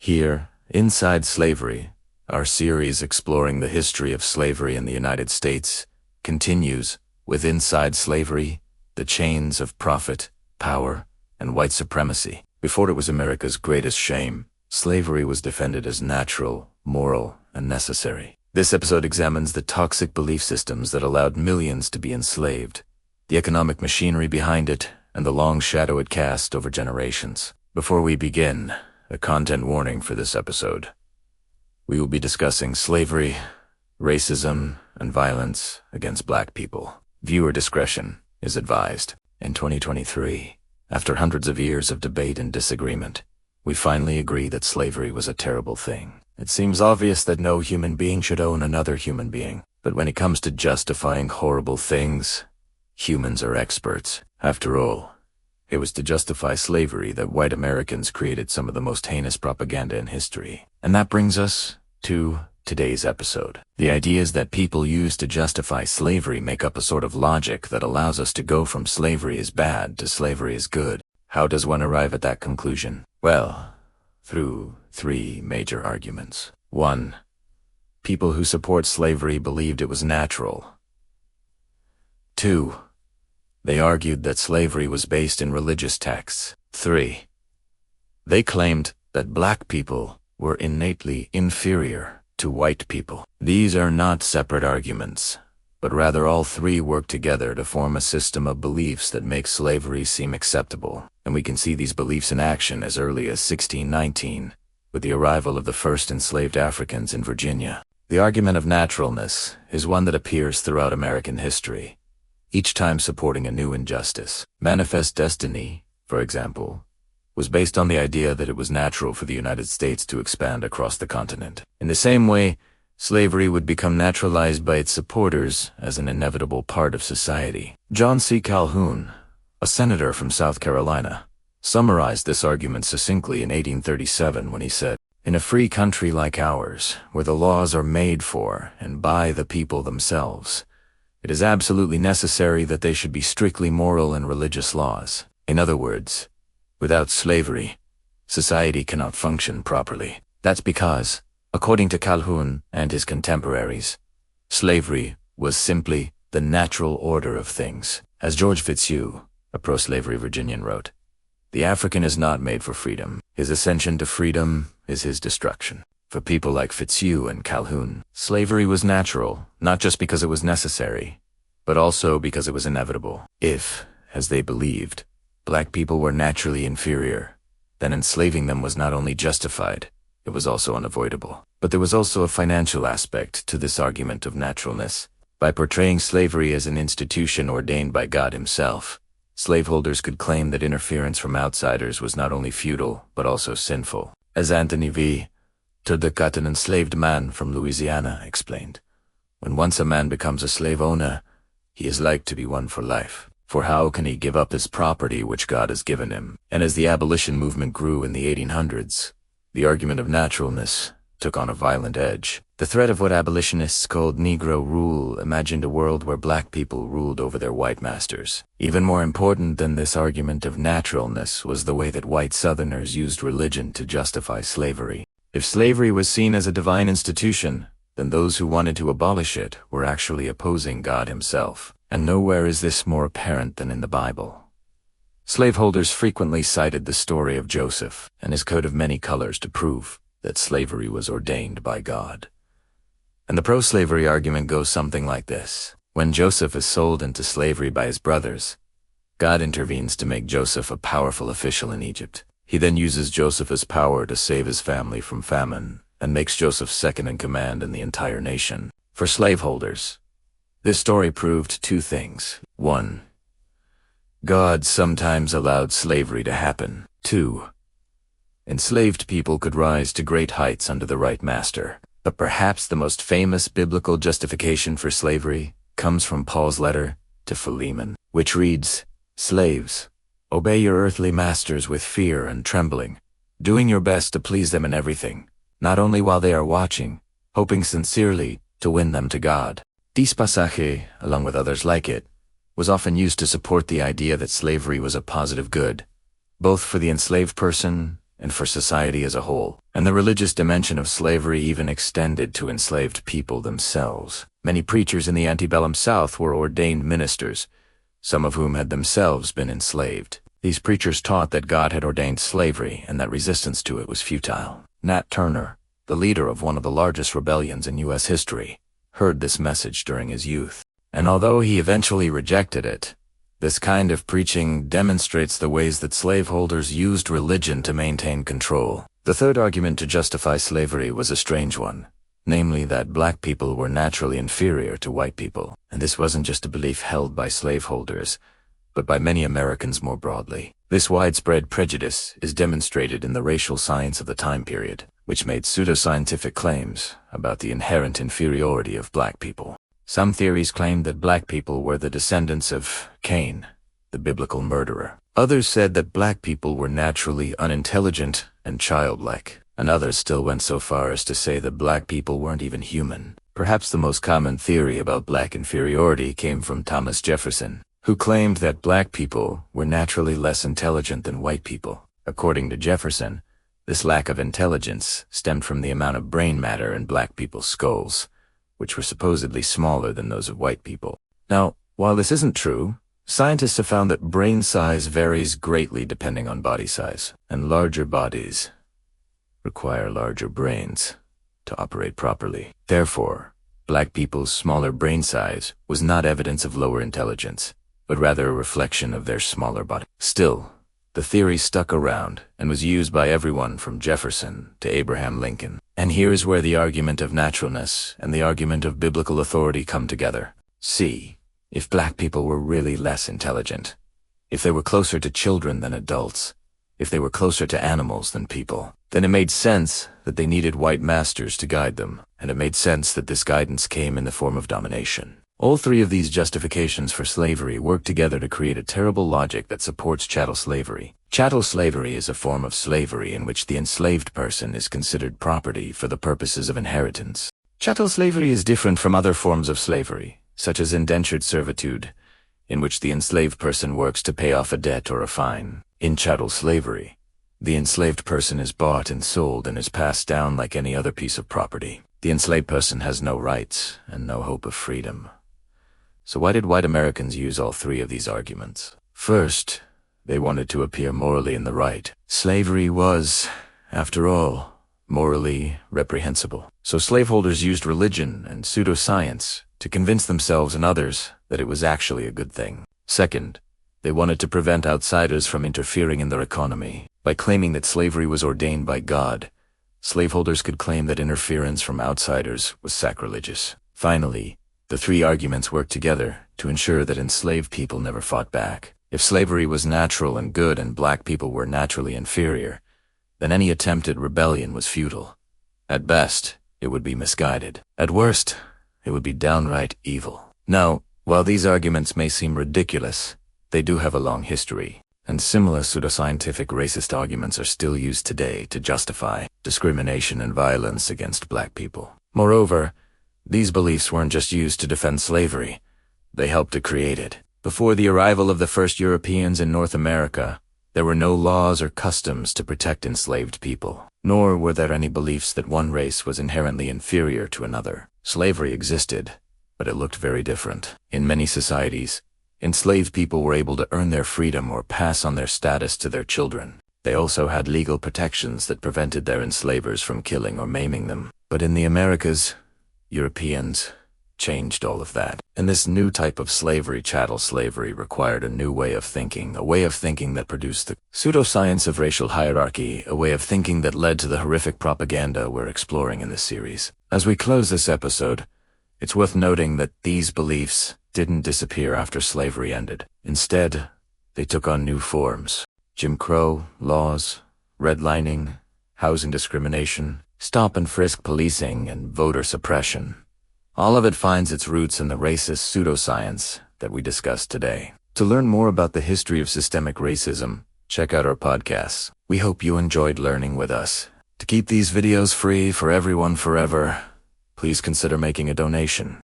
Here, Inside Slavery, our series exploring the history of slavery in the United States, continues with Inside Slavery, the chains of profit, power, and white supremacy. Before it was America's greatest shame, slavery was defended as natural, moral, and necessary. This episode examines the toxic belief systems that allowed millions to be enslaved, the economic machinery behind it, and the long shadow it cast over generations. Before we begin, a content warning for this episode. We will be discussing slavery, racism, and violence against black people. Viewer discretion is advised. In 2023, after hundreds of years of debate and disagreement, we finally agree that slavery was a terrible thing. It seems obvious that no human being should own another human being. But when it comes to justifying horrible things, humans are experts. After all, it was to justify slavery that white Americans created some of the most heinous propaganda in history. And that brings us to today's episode. The ideas that people use to justify slavery make up a sort of logic that allows us to go from slavery is bad to slavery is good. How does one arrive at that conclusion? Well, through three major arguments. 1. People who support slavery believed it was natural. 2. They argued that slavery was based in religious texts. 3. They claimed that black people were innately inferior to white people. These are not separate arguments, but rather all three work together to form a system of beliefs that makes slavery seem acceptable. And we can see these beliefs in action as early as 1619, with the arrival of the first enslaved Africans in Virginia. The argument of naturalness is one that appears throughout American history, each time supporting a new injustice. Manifest Destiny, for example, was based on the idea that it was natural for the United States to expand across the continent. In the same way, slavery would become naturalized by its supporters as an inevitable part of society. John C. Calhoun, a senator from South Carolina, summarized this argument succinctly in 1837 when he said, "In a free country like ours, where the laws are made for and by the people themselves, it is absolutely necessary that they should be strictly moral and religious laws." In other words, without slavery, society cannot function properly. That's because, according to Calhoun and his contemporaries, slavery was simply the natural order of things. As George Fitzhugh, a pro-slavery Virginian, wrote, "The African is not made for freedom. His ascension to freedom is his destruction." For people like Fitzhugh and Calhoun, slavery was natural, not just because it was necessary, but also because it was inevitable. If, as they believed, black people were naturally inferior, then enslaving them was not only justified, it was also unavoidable. But there was also a financial aspect to this argument of naturalness. By portraying slavery as an institution ordained by God himself, slaveholders could claim that interference from outsiders was not only futile, but also sinful. As Anthony V. Turducat, an enslaved man from Louisiana, explained, "When once a man becomes a slave owner, he is like to be one for life. For how can he give up his property which God has given him?" And as the abolition movement grew in the 1800s, the argument of naturalness took on a violent edge. The threat of what abolitionists called Negro rule imagined a world where black people ruled over their white masters. Even more important than this argument of naturalness was the way that white Southerners used religion to justify slavery. If slavery was seen as a divine institution, then those who wanted to abolish it were actually opposing God himself. And nowhere is this more apparent than in the Bible. Slaveholders frequently cited the story of Joseph and his coat of many colors to prove that slavery was ordained by God. And the pro-slavery argument goes something like this. When Joseph is sold into slavery by his brothers, God intervenes to make Joseph a powerful official in Egypt. He then uses Joseph's power to save his family from famine and makes Joseph second in command in the entire nation. For slaveholders, this story proved two things. 1. God sometimes allowed slavery to happen. 2. Enslaved people could rise to great heights under the right master. But perhaps the most famous biblical justification for slavery comes from Paul's letter to Philemon, which reads, "Slaves, obey your earthly masters with fear and trembling, doing your best to please them in everything, not only while they are watching, hoping sincerely to win them to God." This passage, along with others like it, was often used to support the idea that slavery was a positive good, both for the enslaved person and for society as a whole. And the religious dimension of slavery even extended to enslaved people themselves. Many preachers in the antebellum South were ordained ministers, some of whom had themselves been enslaved. These preachers taught that God had ordained slavery and that resistance to it was futile. Nat Turner, the leader of one of the largest rebellions in U.S. history, heard this message during his youth. And although he eventually rejected it, this kind of preaching demonstrates the ways that slaveholders used religion to maintain control. The third argument to justify slavery was a strange one, namely that black people were naturally inferior to white people. And this wasn't just a belief held by slaveholders, but by many Americans more broadly. This widespread prejudice is demonstrated in the racial science of the time period, which made pseudoscientific claims about the inherent inferiority of black people. Some theories claimed that black people were the descendants of Cain, the biblical murderer. Others said that black people were naturally unintelligent and childlike, and others still went so far as to say that black people weren't even human. Perhaps the most common theory about black inferiority came from Thomas Jefferson, who claimed that black people were naturally less intelligent than white people. According to Jefferson, this lack of intelligence stemmed from the amount of brain matter in black people's skulls, which were supposedly smaller than those of white people. Now, while this isn't true, scientists have found that brain size varies greatly depending on body size, and larger bodies require larger brains to operate properly. Therefore, black people's smaller brain size was not evidence of lower intelligence, but rather a reflection of their smaller body. Still, the theory stuck around and was used by everyone from Jefferson to Abraham Lincoln. And here's where the argument of naturalness and the argument of biblical authority come together. See, if black people were really less intelligent, if they were closer to children than adults, if they were closer to animals than people, then it made sense that they needed white masters to guide them, and it made sense that this guidance came in the form of domination. All three of these justifications for slavery work together to create a terrible logic that supports chattel slavery. Chattel slavery is a form of slavery in which the enslaved person is considered property for the purposes of inheritance. Chattel slavery is different from other forms of slavery, such as indentured servitude, in which the enslaved person works to pay off a debt or a fine. In chattel slavery, the enslaved person is bought and sold and is passed down like any other piece of property. The enslaved person has no rights and no hope of freedom. So why did white Americans use all three of these arguments? First, they wanted to appear morally in the right. Slavery was, after all, morally reprehensible. So slaveholders used religion and pseudoscience to convince themselves and others that it was actually a good thing. Second, they wanted to prevent outsiders from interfering in their economy. By claiming that slavery was ordained by God, slaveholders could claim that interference from outsiders was sacrilegious. Finally, the three arguments worked together to ensure that enslaved people never fought back. If slavery was natural and good and black people were naturally inferior, then any attempted rebellion was futile. At best, it would be misguided. At worst, it would be downright evil. Now, while these arguments may seem ridiculous, they do have a long history, and similar pseudoscientific racist arguments are still used today to justify discrimination and violence against black people. Moreover, these beliefs weren't just used to defend slavery, they helped to create it. Before the arrival of the first Europeans in North America, there were no laws or customs to protect enslaved people, nor were there any beliefs that one race was inherently inferior to another. Slavery existed, but it looked very different. In many societies, enslaved people were able to earn their freedom or pass on their status to their children. They also had legal protections that prevented their enslavers from killing or maiming them. But in the Americas, Europeans changed all of that. And this new type of slavery, chattel slavery, required a new way of thinking, a way of thinking that produced the pseudoscience of racial hierarchy, a way of thinking that led to the horrific propaganda we're exploring in this series. As we close this episode, it's worth noting that these beliefs didn't disappear after slavery ended. Instead, they took on new forms. Jim Crow laws, redlining, housing discrimination, stop and frisk policing, and voter suppression. All of it finds its roots in the racist pseudoscience that we discussed today. To learn more about the history of systemic racism, check out our podcasts. We hope you enjoyed learning with us. To keep these videos free for everyone forever, please consider making a donation.